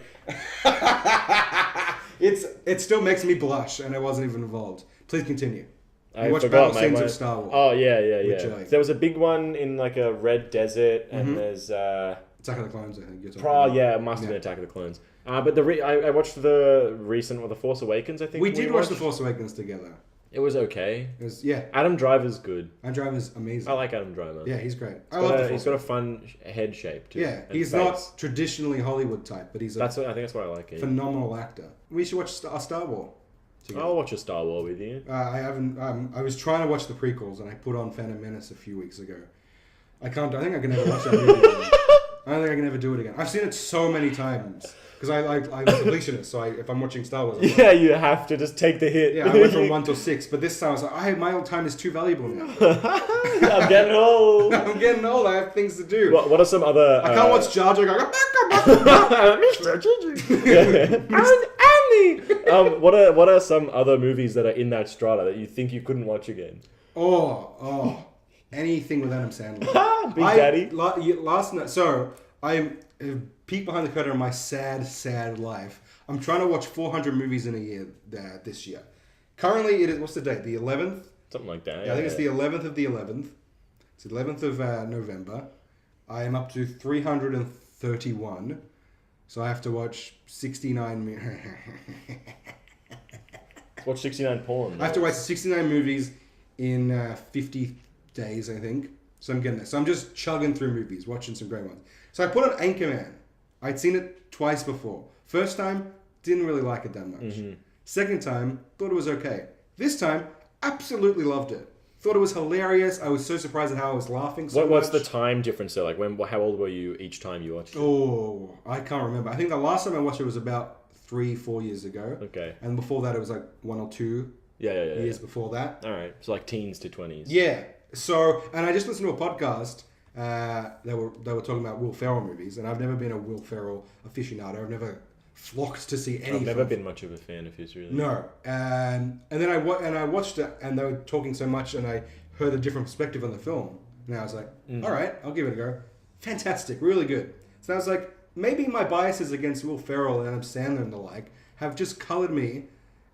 It still makes me blush, and I wasn't even involved. Please continue. I You watch forgot battle scenes of Star Wars. Oh yeah. Joey. There was a big one in like a red desert, and Mhm. there's Attack of the Clones, I think. You're talking about. yeah, it must have been Attack of the Clones. But I watched the recent The Force Awakens. I think We did watch The watched. Force Awakens together. It was okay. It was, yeah. Adam Driver's good. Adam Driver's amazing. I like Adam Driver. Yeah, he's great. I He's love got The a, Force he's got a fun head shape too. Yeah, and he's face. not traditionally Hollywood type, but he's a I think that's why I like him. phenomenal actor. We should watch Star Wars together. I'll watch a Star Wars with you. I haven't. I was trying to watch the prequels, and I put on Phantom Menace a few weeks ago. I can't. I think I can never watch that movie again. I don't think I can ever do it again. I've seen it so many times because I'm a completionist. So if I'm watching Star Wars, I'm like, Yeah, you have to just take the hit. yeah, I went from 1 till 6, but this time I was like, my old time is too valuable now. I'm getting old. I'm getting old. I have things to do. What are some other? I can't watch Jar Jar go. Mr. Ginger. Andy. What are some other movies that are in that strata that you think you couldn't watch again? Oh, anything with Adam Sandler. Big Daddy. Last night, so I peek behind the curtain of my sad life. I'm trying to watch 400 movies in a year this year. Currently, it is, what's the date? The 11th? Something like that. Yeah, I think it's the 11th of the 11th. It's the 11th of November. I am up to 331. So I have to watch 69... Watch 69 porn. I have to watch 69 movies in 50 days, I think. So I'm getting there. So I'm just chugging through movies, watching some great ones. So I put on Anchorman. I'd seen it twice before. First time, didn't really like it that much. Mm-hmm. Second time, thought it was okay. This time, absolutely loved it. Thought it was hilarious. I was so surprised at how I was laughing so What's much. the time difference there? Like how old were you each time you watched it? Oh, I can't remember. I think the last time I watched it was about 3-4 years ago. Okay. And before that, it was like 1 or 2 years before that. All right. So like teens to 20s. Yeah. So, and I just listened to a podcast. They were talking about Will Ferrell movies, and I've never been a Will Ferrell aficionado. I've never flocked to see any. I've never been much of a fan of his, really. No, and then I watched it, and they were talking so much, and I heard a different perspective on the film, and I was like, all right, I'll give it a go. Fantastic, really good. So I was like, maybe my biases against Will Ferrell and Adam Sandler and the like have just coloured me,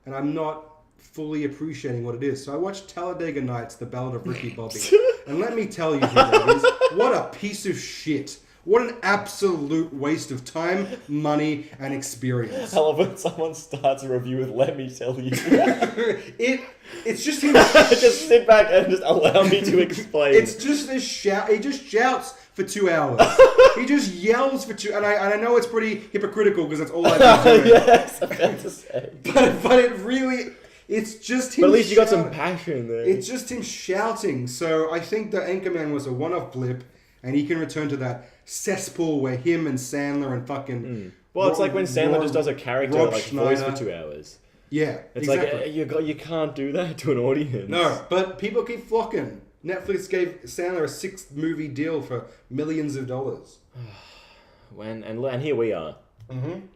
and I'm not fully appreciating what it is. So I watched Talladega Nights, The Ballad of Ricky Bobby, and let me tell you, ladies, what a piece of shit. What an absolute waste of time, money, and experience. I love when someone starts a review with "Let me tell you." It's just him. Just sit back and just allow me to explain. It's just this shout. He just shouts for 2 hours. He just yells for 2. And I know it's pretty hypocritical because that's all I've been doing. Yes, I'm about to say. But it really, it's just him. But at least you got some shouting. passion there. It's just him shouting. So I think that Anchorman was a one-off blip, and he can return to that cesspool where him and Sandler and fucking. Well, it's like when Sandler just does a character Rob like Schneider. voice for 2 hours. Yeah, It's exactly. like you can't do that to an audience. No, but people keep flocking. Netflix gave Sandler a 6-movie deal for millions of dollars. And here we are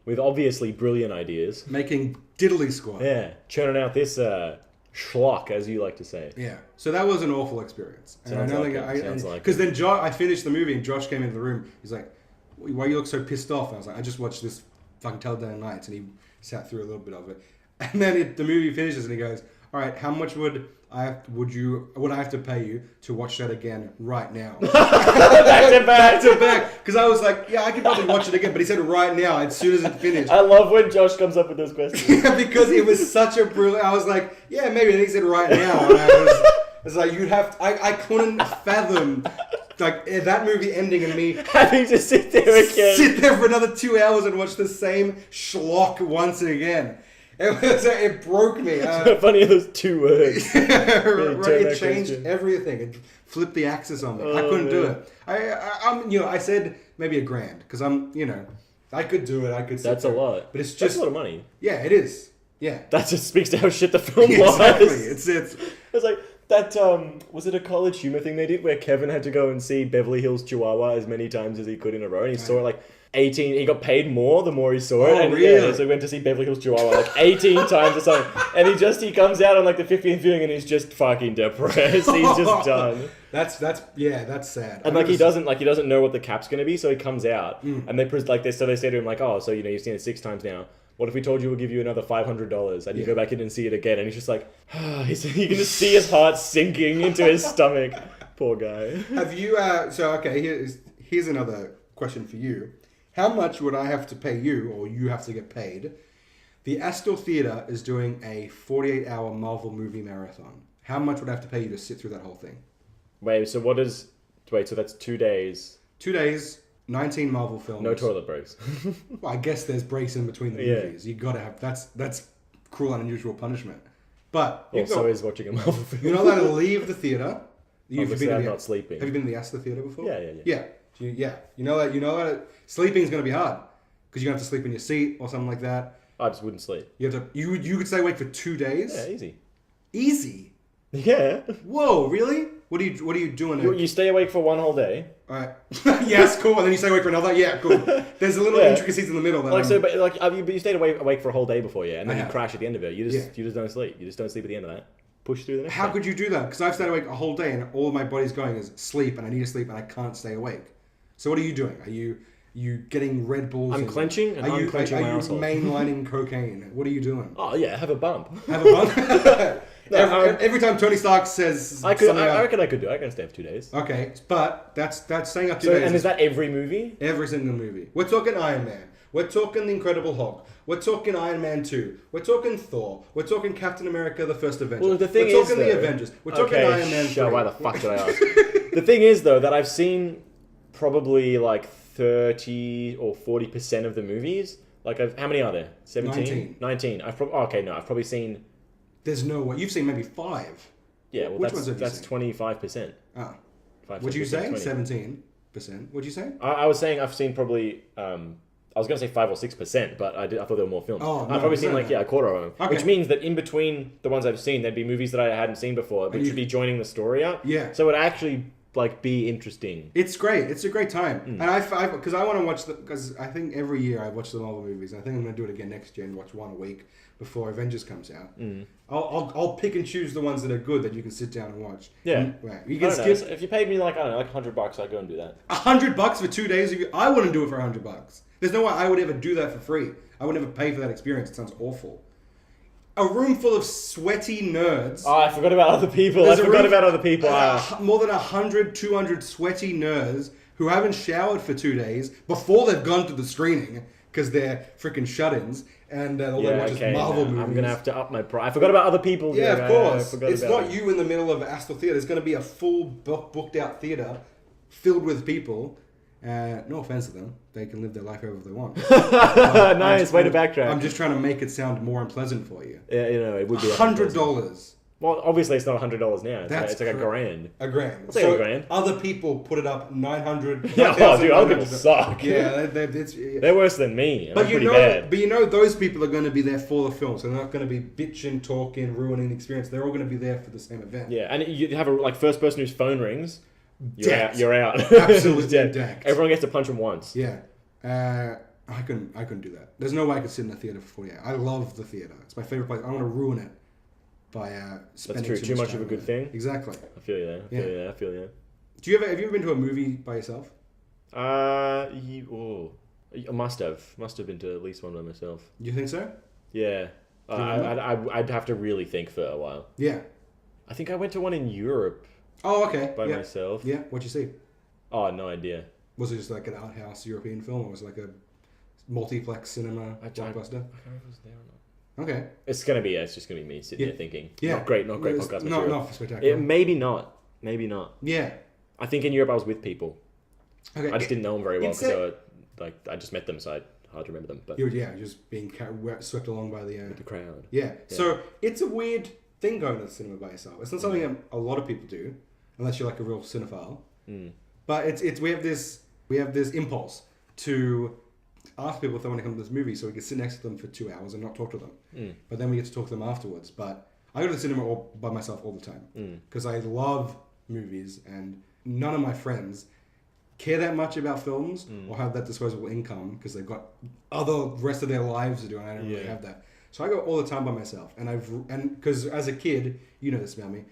with obviously brilliant ideas. Making diddly squat. Yeah, churning out this schlock, as you like to say. Yeah. So that was an awful experience. And Sounds I don't like think it. Sounds like because then I finished the movie and Josh came into the room. He's like, "Why you look so pissed off?" And I was like, "I just watched this fucking Talladega Nights," and he sat through a little bit of it. And then the movie finishes and he goes, "All right, how much would I have to pay you to watch that again right now?" back to back. Because I was like, "Yeah, I could probably watch it again," but he said right now as soon as it finished. I love when Josh comes up with those questions. Yeah, because it was such a brilliant. I was like, "Yeah, maybe." And he said right now, and I was like, "You'd have." I couldn't fathom like that movie ending and me Having to sit there again. sit there for another 2 hours and watch the same schlock once again. It broke me. Funny those 2 words. It changed everything. It flipped the axis on me. I couldn't do it. I said maybe $1,000 because I could do it. I could. That's a lot. But it's just That's a lot of money. Yeah, it is. Yeah. That just speaks to how shit the film Exactly. was. It's It's like That was it a College Humor thing they did where Kevin had to go and see Beverly Hills Chihuahua as many times as he could in a row, and he saw it like 18. He got paid more the more he saw it. Oh, and really? Yeah, so he went to see Beverly Hills Chihuahua like 18 times or something, and he comes out on like the 50th viewing and he's just fucking depressed. He's just done. That's sad. And like he doesn't know what the cap's gonna be, so he comes out and they say to him like, oh, so you've seen it 6 times now. What if we told you we'll give you another $500 and you go back in and see it again? And he's just like, you can just see his heart sinking into his stomach. Poor guy. Have you? Here's another question for you. How much would I have to pay you, or you have to get paid? The Astor Theatre is doing a 48-hour Marvel movie marathon. How much would I have to pay you to sit through that whole thing? So that's 2 days. 2 days, 19 Marvel films. No toilet breaks. Well, I guess there's breaks in between the movies. You gotta have that's cruel and unusual punishment. But so is watching a Marvel film. you're not allowed to leave the theatre. Obviously, I'm not sleeping. Have you been to the Astor Theatre before? Yeah. You know that sleeping is going to be hard because you're going to have to sleep in your seat or something like that. I just wouldn't sleep. You could stay awake for 2 days. Yeah, easy. Easy. Yeah. Whoa, really? What are you doing? You stay awake for one whole day. All right. Yes, cool. And then you stay awake for another. Yeah, cool. There's a little intricacies in the middle. You stayed awake for a whole day before, and then you crash at the end of it. You just don't sleep. You just don't sleep at the end of that. Push through the next. How day. could you do that? Because I've stayed awake a whole day and all my body's going is sleep, and I need to sleep, and I can't stay awake. So what are you doing? Are you getting Red Bulls? I'm clenching and unclenching my asshole. Are you mainlining cocaine? What are you doing? Oh yeah, have a bump. Have a bump? Every time Tony Stark says I reckon I could do it. I can stay for 2 days. Okay, but that's saying up 2 days. And is that every movie? Every single movie. We're talking Iron Man. We're talking The Incredible Hulk. We're talking Iron Man 2. We're talking Thor. We're talking Captain America, the First Avenger. Well, the thing We're talking is, the Avengers. We're talking Iron Man 3. Why the fuck did I ask? The thing is, though, that I've seen probably like 30 or 40% of the movies. Like, how many are there? 17? 19. I've probably seen... There's no way. You've seen maybe 5. Yeah, well, Which ones have you that's seen? 25%. Ah. 5, Would you say 20. 17%? Would you say? I was saying I've seen probably... I was going to say 5 or 6%, but I thought there were more films. Oh, no, I've probably seen a quarter of them. Okay. Which means that in between the ones I've seen, there'd be movies that I hadn't seen before, which would be joining the story up. Yeah. So it would actually be interesting. It's great. It's a great time. And because I want to watch because I think every year I watch the Marvel movies. And I think I'm going to do it again next year and watch one a week before Avengers comes out. I'll pick and choose the ones that are good that you can sit down and watch. Yeah. You can skip. So if you paid me like $100, I'd go and do that. $100 for 2 days? I wouldn't do it for $100. There's no way I would ever do that for free. I would never pay for that experience. It sounds awful. A room full of sweaty nerds. Oh, I forgot about other people. More than 100, 200 sweaty nerds who haven't showered for 2 days before they've gone to the screening because they're freaking shut-ins and all they watch is Marvel movies. I'm going to have to up my price. I forgot about other people. Yeah, of course. It's not you in the middle of Astor Theatre. It's going to be a full booked out theatre filled with people. No offense to them. They can live their life however they want. Nice, way to backtrack. I'm just trying to make it sound more unpleasant for you. Yeah, it would be $100. Well, obviously it's not $100 now. It's like $1,000. $1,000. It's like $1,000. Other people put it up 900. Yeah, dude, other people suck. Yeah, they're worse than me. But bad. Those people are going to be there for the film, so they're not going to be bitching, talking, ruining the experience. They're all going to be there for the same event. Yeah, and you have a first person whose phone rings. You're out. Absolutely decked. Everyone gets to punch him once. Yeah. I couldn't do that. There's no way I could sit in a theater for 48 hours. I love the theater. It's my favorite place. I want to ruin it by spending That's true. Too much of a good thing. Exactly. I feel you there. I feel you. Have you ever been to a movie by yourself? I must have been to at least one by myself. You think so? Yeah. I'd have to really think for a while. Yeah. I think I went to one in Europe. Oh, okay. By myself. Yeah. What'd you see? Oh, no idea. Was it just like an art house European film, or was it like a multiplex cinema blockbuster? I don't know if it was there or not. Okay. It's just gonna be me sitting there thinking. Yeah. Not great podcast material. Not for spectacular. Maybe not. Yeah. I think in Europe I was with people. Okay. I just didn't know them very well because I just met them, so I hard to remember them. But just being swept along by the crowd. Yeah. So it's a weird thing going to the cinema by yourself. It's not something a lot of people do, unless you're like a real cinephile. But we have this impulse to ask people if they want to come to this movie so we can sit next to them for 2 hours and not talk to them. But then we get to talk to them afterwards. But I go to the cinema all by myself all the time because I love movies, and none of my friends care that much about films or have that disposable income because they've got other rest of their lives to do, and I don't really have that. So I go all the time by myself, and because as a kid, you know this about me,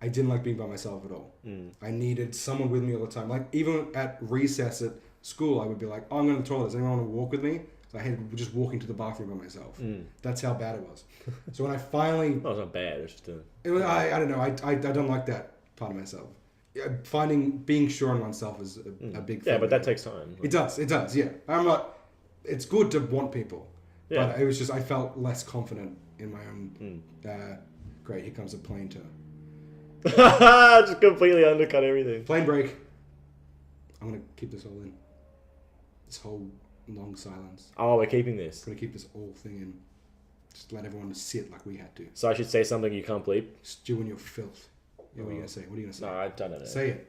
I didn't like being by myself at all. I needed someone with me all the time. Like even at recess at school, I would be like, "Oh, I'm going to the toilet. Does anyone want to walk with me?" So I hated just walking to the bathroom by myself. That's how bad it was. So when I finally, Oh, it's not bad. It's just I don't know. I don't like that part of myself. Being sure on oneself is a big thing. Yeah, but that takes time. It does. Yeah, I'm not. It's good to want people, but it was just I felt less confident in my own. Great, here comes a plane turn. Just completely undercut everything. Plane break. I'm gonna keep this all in. This whole long silence. Oh, we're keeping this. I'm gonna keep this whole thing in. Just let everyone sit like we had to. So I should say something you can't bleep? Stew in your filth. Yeah, what are you gonna say? What are you gonna say? No, I don't know. Say it.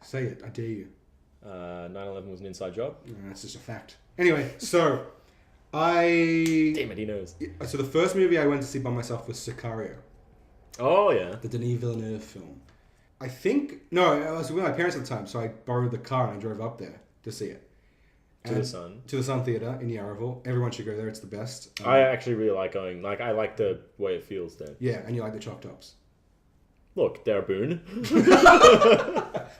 Say it. I dare you. 9/11 was an inside job. No, that's just a fact. Anyway, so Damn it, he knows. So the first movie I went to see by myself was Sicario, Oh, yeah. the Denis Villeneuve film. I was with my parents at the time, so I borrowed the car and I drove up there to see it. To the Sun. To the Sun Theatre in Yarraville. Everyone should go there. It's the best. I actually really like going. Like, I like the way it feels there. Yeah, and you like the chopped ups. Look, they're a boon.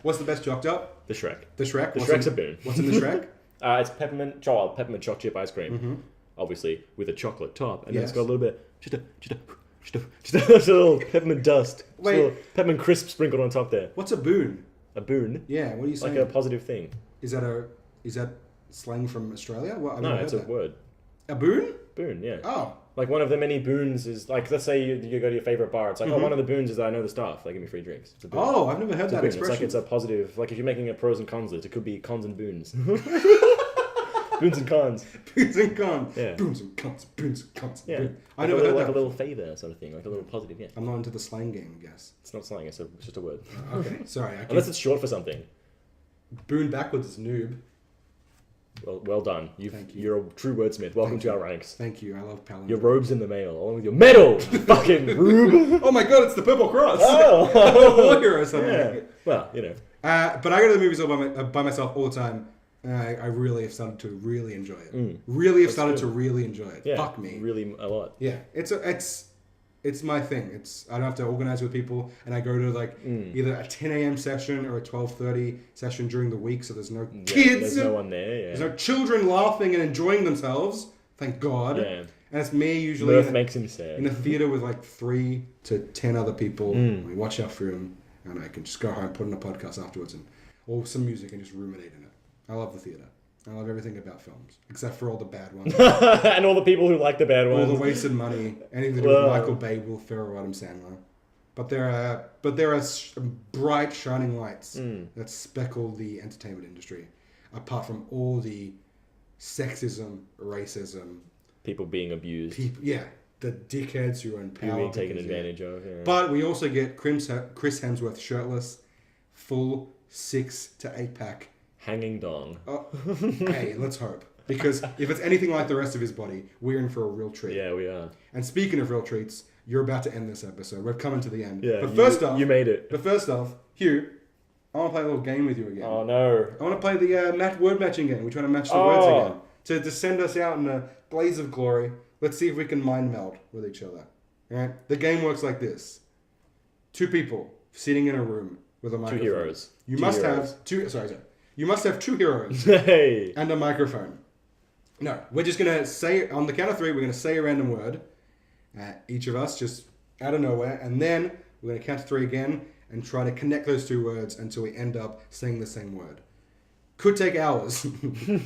What's the best chopped up? The Shrek. The Shrek. The Shrek's a boon. What's in the Shrek? It's peppermint choc chip ice cream, obviously with a chocolate top, and then it's got a little bit, just a little peppermint dust, just a little peppermint crisp sprinkled on top there. What's a boon? A boon? Yeah, what are you saying? Like a positive thing. Is that slang from Australia? Well, I've No, never it's heard a that. word. A boon? Boon, yeah. Oh. Like one of the many boons is like, let's say you go to your favorite bar. It's like, oh, one of the boons is that I know the staff. They give me free drinks. It's a boon. Oh, I've never heard that It's expression. like it's a positive. Like if you're making a pros and cons list, it could be cons and boons. Boons and cons. Boons and cons. Yeah. Boons and cons. Boons and cons. Yeah. Boons. I Like never heard like that. a little favor sort of thing, like a little positive. Yeah. I'm not into the slang game, I guess. It's not slang. It's just a word. Okay, sorry. Unless it's short for something. Boon backwards is noob. Well done. Thank you. You're a true wordsmith. Welcome Thank to you. our ranks. Thank you. I love palindrome. Your robe's in the mail, along with your medal. Fucking rube. Oh my god, it's the Purple Cross. Oh. War hero or something. Yeah. Well, you know. But I go to the movies all by myself all the time. And I really have started to really enjoy it. Really have started to really enjoy it. Yeah. Fuck me. Really a lot. Yeah, it's my thing. I don't have to organize with people, and I go to like either a 10 a.m. session or a 12:30 session during the week, so there's no kids. There's no one there. Yeah. There's no children laughing and enjoying themselves. Thank God. Yeah. And it's me usually Mirth makes him sad. in a theater with like 3 to 10 other people. We watch our film, and I can just go home, put on a podcast afterwards, or some music, and just ruminate in it. I love the theater. I love everything about films, except for all the bad ones. And all the people who like the bad All ones. the wasted money, anything to do with Michael Bay, Will Ferrell, Adam Sandler. But there are bright, shining lights that speckle the entertainment industry. Apart from all the sexism, racism, People being abused. the dickheads who own power, Being taken advantage of. Yeah. But we also get Chris Hemsworth shirtless, full 6 to 8 pack. Hanging dong. Oh, hey, let's hope. Because if it's anything like the rest of his body, we're in for a real treat. Yeah, we are. And speaking of real treats, you're about to end this episode. We're coming to the end. Yeah, but first off, you made it. But first off, Hugh, I want to play a little game with you again. Oh no. I want to play the word matching game. We're trying to match the words again. To send us out in a blaze of glory. Let's see if we can mind meld with each other. All right? The game works like this. 2 people sitting in a room with a microphone. 2 heroes. You Two must heroes. have 2... Sorry. You must have 2 heroes. Hey. And a microphone. No, we're just going to say, on the count of 3, we're going to say a random word. Each of us, just out of nowhere. And then we're going to count to 3 again and try to connect those 2 words until we end up saying the same word. Could take hours,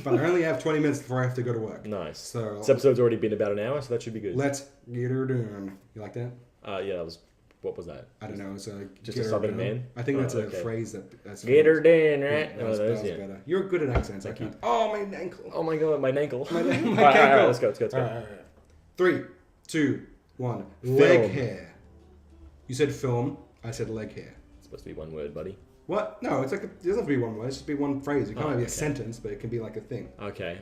but I only have 20 minutes before I have to go to work. Nice. So this episode's already been about an hour, so that should be good. let's get her done. You like that? Yeah, that was... What was that? I don't know. It's Just a southern man? I think that's a okay. phrase that's... Get her done, right? Yeah, that was better. You're good at accents. Thank you. Oh, my ankle. Oh my god, my ankle. My ankle. All right, let's go. All right. 3, 2, 1. Film. Leg hair. You said film. I said leg hair. It's supposed to be one word, buddy. What? No, it doesn't have to be one word. It's just be one phrase. It can't be okay. a sentence, but it can be like a thing. Okay.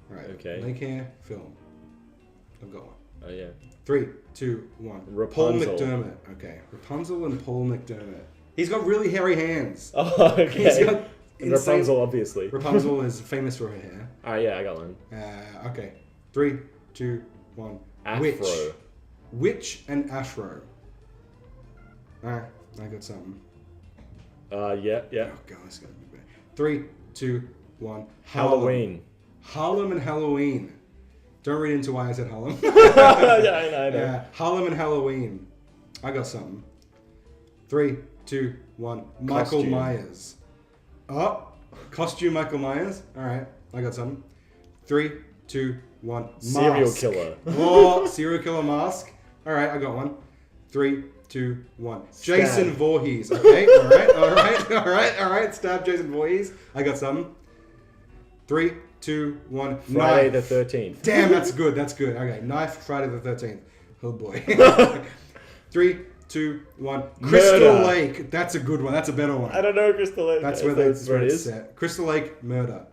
Right. Okay. Leg hair, film. I've got one. Oh, yeah. 3, 2, 1. Rapunzel. Paul McDermott. Okay. Rapunzel and Paul McDermott. He's got really hairy hands. Oh, okay. He's got And insane- Rapunzel, obviously. Rapunzel is famous for her hair. Oh, yeah, I got one. Okay. 3, 2, 1. Afro. Witch and afro. Alright, I got something. Yeah. Oh god, it's gonna be bad. 3, 2, 1. Halloween. Harlem and Halloween. Don't read into why I said Harlem. Yeah, I know. Harlem and Halloween. I got something. 3, 2, 1. Michael Costume. Myers. Oh, costume Michael Myers. Alright, I got something. 3, 2, 1. Serial Mask. killer. Oh, serial killer mask. Alright, I got one. 3, 2, 1. Jason Voorhees. Okay, alright. Stab Jason Voorhees. I got something. 3, 2, 1. Friday Knife. the 13th. Damn, that's good. Okay, knife. Friday the 13th. Oh boy. 3, 2, 1. Crystal Murder. Lake. That's a good one. That's a better one. I don't know Crystal Lake. That's where it's set. Crystal Lake murder.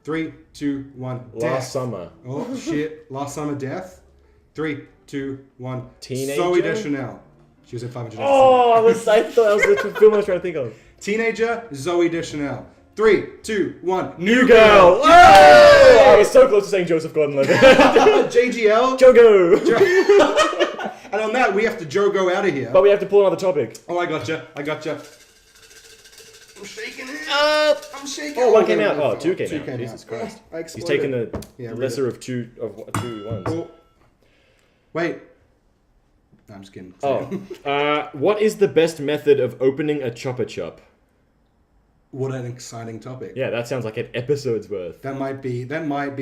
3, 2, 1. Last summer. Oh shit! Last summer death. 3, 2, 1. Teenager? Zoe Deschanel. She was in 500. Oh, I thought that was the film I was trying to think of. Teenager Zoe Deschanel. 3, 2, 1. New Girl. Oh! I was so close to saying Joseph Gordon-Levitt. JGL. Jogo. And on that, we have to go out of here. But we have to pull another topic. Oh, I gotcha. I'm shaking it. I'm shaking. Oh, one came out. Oh, two two came out. Jesus Christ. I He's exploded. taken the Yeah, read lesser it. of two ones. Oh. Wait. No, I'm just kidding. What is the best method of opening a chopper chop? What an exciting topic. Yeah, that sounds like an episode's worth. That might be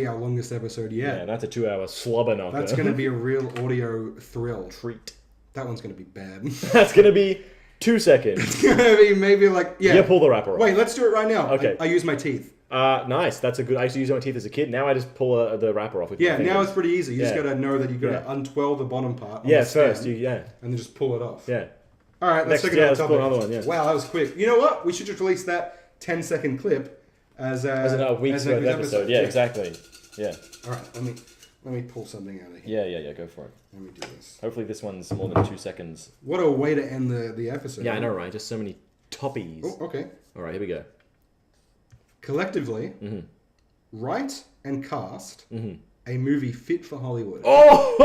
our longest episode yet. Yeah, that's a 2-hour slobber knocker. That's going to be a real audio thrill. treat. That one's going to be bad. That's gonna be 2 seconds. It's going to be maybe like, yeah. Yeah, pull the wrapper off. Wait, let's do it right now. Okay. I use my teeth. Nice. That's a good. I used to use my teeth as a kid. Now I just pull the wrapper off with my Yeah, fingers. now it's pretty easy. You just Yeah. got to know that you got to Yeah. untwirl the bottom part. On Yeah, the stem, first. And then just pull it off. yeah. All right, let's Next, take another let's topic. pull another one, yeah. Wow, that was quick. You know what? We should just release that 10-second clip as a week's worth of episode. Yeah, exactly. Yeah. All right, let me pull something out of here. Yeah. Go for it. Let me do this. Hopefully this one's more than 2 seconds. What a way to end the episode. Yeah, I know, right? Just so many toppies. Oh, okay. All right, here we go. Collectively, write and cast a movie fit for Hollywood. Oh!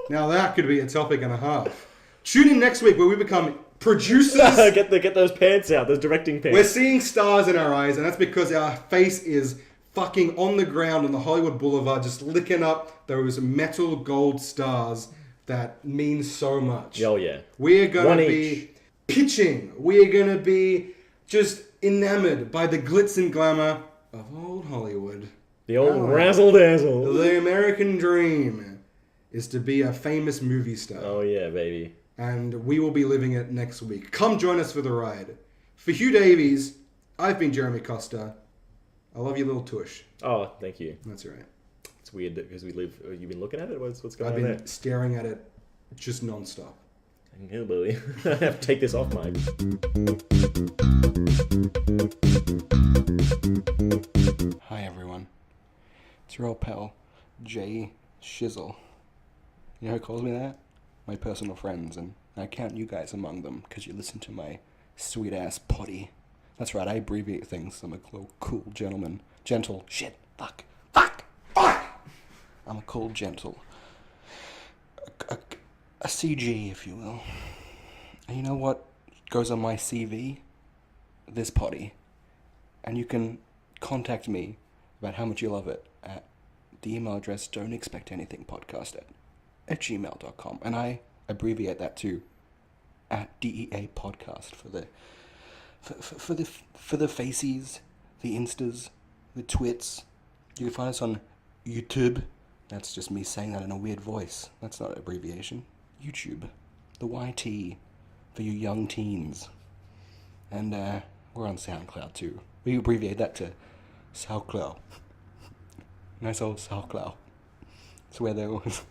Now that could be a topic and a half. Tune in next week where we become producers. get those pants out, those directing pants. We're seeing stars in our eyes, and that's because our face is fucking on the ground on the Hollywood Boulevard, just licking up those metal gold stars that mean so much. Oh, yeah. We're going One to each. be pitching. We're going to be just enamored by the glitz and glamour of old Hollywood. The old Oh. razzle-dazzle. The American dream is to be a famous movie star. Oh, yeah, baby. And we will be living it next week. Come join us for the ride. For Hugh Davies, I've been Jeremy Costa. I love you, little tush. Oh, thank you. That's right. It's weird because we live... You've been looking at it? What's going I've on been there? staring at it just non-stop. Hillbilly. I have to take this off, Mike. Hi, everyone. It's your old pal, Jay Shizzle. You know who calls me that? My personal friends, and I count you guys among them because you listen to my sweet-ass potty. That's right, I abbreviate things. I'm a cool gentleman. Gentle. Shit. Fuck. I'm a cool, gentle. A CG, if you will. And you know what goes on my CV? This potty. And you can contact me about how much you love it at the email address don'texpectanythingpodcast@gmail.com. And I abbreviate that to @DEA podcast for the faces, the instas, the twits. You can find us on YouTube. That's just me saying that in a weird voice. That's not an abbreviation. YouTube. The YT for you young teens. And we're on SoundCloud too. We abbreviate that to SoundCloud. Nice old SoundCloud. It's where there was...